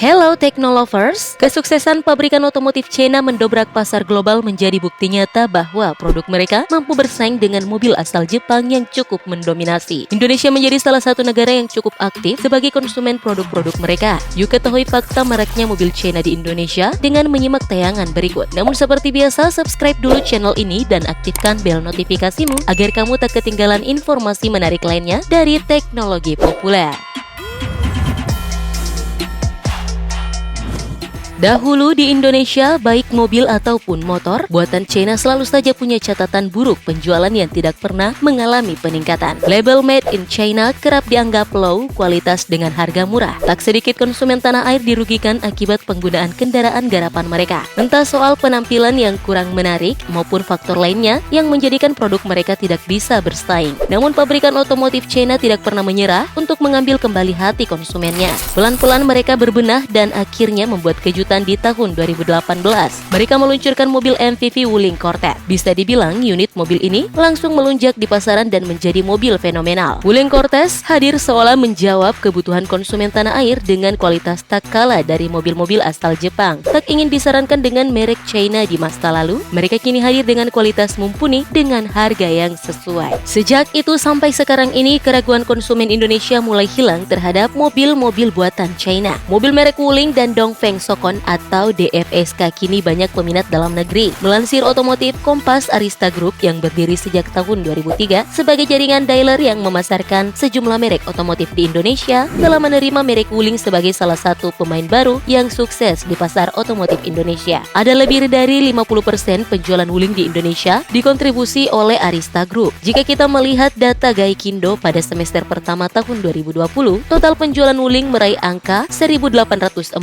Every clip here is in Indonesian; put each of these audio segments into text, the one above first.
Hello Technolovers, kesuksesan pabrikan otomotif China mendobrak pasar global menjadi bukti nyata bahwa produk mereka mampu bersaing dengan mobil asal Jepang yang cukup mendominasi. Indonesia menjadi salah satu negara yang cukup aktif sebagai konsumen produk-produk mereka. Yuk ketahui fakta maraknya mobil China di Indonesia dengan menyimak tayangan berikut. Namun seperti biasa, subscribe dulu channel ini dan aktifkan bel notifikasimu agar kamu tak ketinggalan informasi menarik lainnya dari teknologi populer. Dahulu di Indonesia, baik mobil ataupun motor, buatan China selalu saja punya catatan buruk penjualan yang tidak pernah mengalami peningkatan. Label Made in China kerap dianggap low kualitas dengan harga murah. Tak sedikit konsumen tanah air dirugikan akibat penggunaan kendaraan garapan mereka. Entah soal penampilan yang kurang menarik maupun faktor lainnya yang menjadikan produk mereka tidak bisa bersaing. Namun pabrikan otomotif China tidak pernah menyerah untuk mengambil kembali hati konsumennya. Pelan-pelan mereka berbenah dan akhirnya membuat kejutan di tahun 2018. Mereka meluncurkan mobil MPV Wuling Cortez. Bisa dibilang unit mobil ini langsung melunjak di pasaran dan menjadi mobil fenomenal. Wuling Cortez hadir seolah menjawab kebutuhan konsumen tanah air dengan kualitas tak kalah dari mobil-mobil asal Jepang. Tak ingin disarankan dengan merek China di masa lalu, mereka kini hadir dengan kualitas mumpuni dengan harga yang sesuai. Sejak itu sampai sekarang ini, keraguan konsumen Indonesia mulai hilang terhadap mobil-mobil buatan China. Mobil merek Wuling dan Dongfeng Sokon atau DFSK kini banyak peminat dalam negeri. Melansir otomotif Kompas Arista Group yang berdiri sejak tahun 2003 sebagai jaringan dealer yang memasarkan sejumlah merek otomotif di Indonesia, telah menerima merek Wuling sebagai salah satu pemain baru yang sukses di pasar otomotif Indonesia. Ada lebih dari 50% penjualan Wuling di Indonesia dikontribusi oleh Arista Group. Jika kita melihat data Gaikindo pada semester pertama tahun 2020, total penjualan Wuling meraih angka 1.848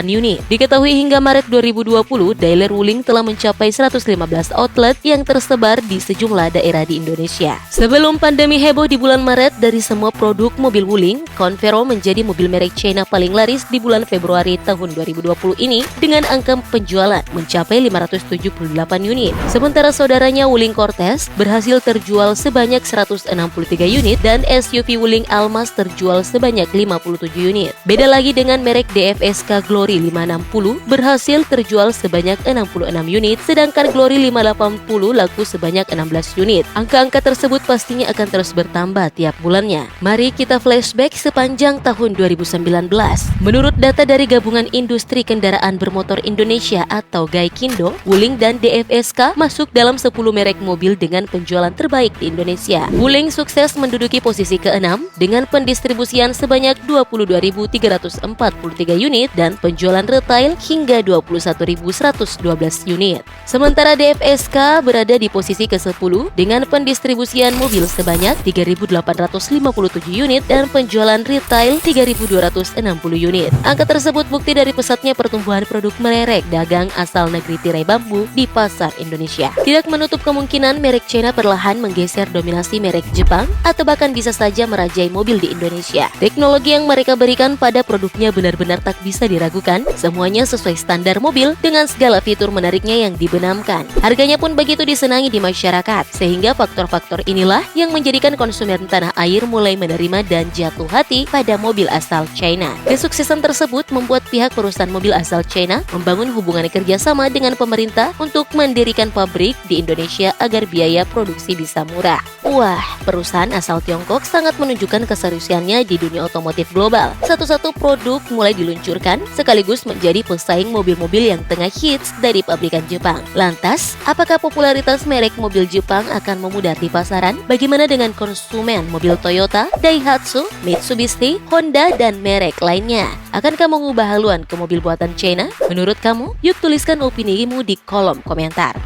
unit. Diketahui hingga Maret 2020, dealer Wuling telah mencapai 115 outlet yang tersebar di sejumlah daerah di Indonesia. Sebelum pandemi heboh di bulan Maret, dari semua produk mobil Wuling, Convero menjadi mobil merek China paling laris di bulan Februari tahun 2020 ini dengan angka penjualan mencapai 578 unit. Sementara saudaranya Wuling Cortez berhasil terjual sebanyak 163 unit dan SUV Wuling Almas terjual sebanyak 57 unit. Beda lagi dengan merek DFSK Glory 560 berhasil terjual sebanyak 66 unit, sedangkan Glory 580 laku sebanyak 16 unit. Angka-angka tersebut pastinya akan terus bertambah tiap bulannya. Mari kita flashback sepanjang tahun 2019. Menurut data dari Gabungan Industri Kendaraan Bermotor Indonesia atau Gaikindo, Wuling dan DFSK masuk dalam 10 merek mobil dengan penjualan terbaik di Indonesia. Wuling sukses menduduki posisi ke-6 dengan pendistribusian sebanyak 22.343 unit dan penjualan retail hingga 21.112 unit. Sementara DFSK berada di posisi ke-10 dengan pendistribusian mobil sebanyak 3.857 unit dan penjualan retail 3.260 unit. Angka tersebut bukti dari pesatnya pertumbuhan produk merek dagang asal negeri tirai bambu di pasar Indonesia. Tidak menutup kemungkinan merek China perlahan menggeser dominasi merek Jepang atau bahkan bisa saja merajai mobil di Indonesia. Teknologi yang mereka berikan pada produknya benar-benar tak bisa diragukan. Semuanya sesuai standar mobil dengan segala fitur menariknya yang dibenamkan. Harganya pun begitu disenangi di masyarakat, sehingga faktor-faktor inilah yang menjadikan konsumen tanah air mulai menerima dan jatuh hati pada mobil asal China. Kesuksesan tersebut membuat pihak perusahaan mobil asal China membangun hubungan kerjasama dengan pemerintah untuk mendirikan pabrik di Indonesia agar biaya produksi bisa murah. Wah, perusahaan asal Tiongkok sangat menunjukkan keseriusannya di dunia otomotif global. Satu-satu produk mulai diluncurkan sekaligus menjadi pesaing mobil-mobil yang tengah hits dari pabrikan Jepang. Lantas, apakah popularitas merek mobil Jepang akan memudar di pasaran? Bagaimana dengan konsumen mobil Toyota, Daihatsu, Mitsubishi, Honda, dan merek lainnya? Akankah mengubah haluan ke mobil buatan China? Menurut kamu? Yuk tuliskan opinimu di kolom komentar.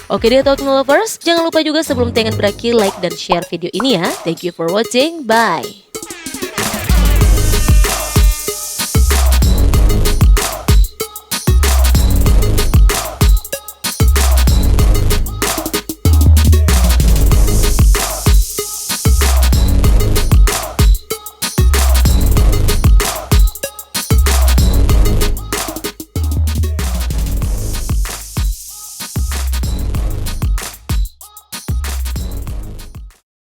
Oke deh Technolovers, jangan lupa juga sebelum tayangan berakhir like dan share video ini ya. Thank you for watching, bye!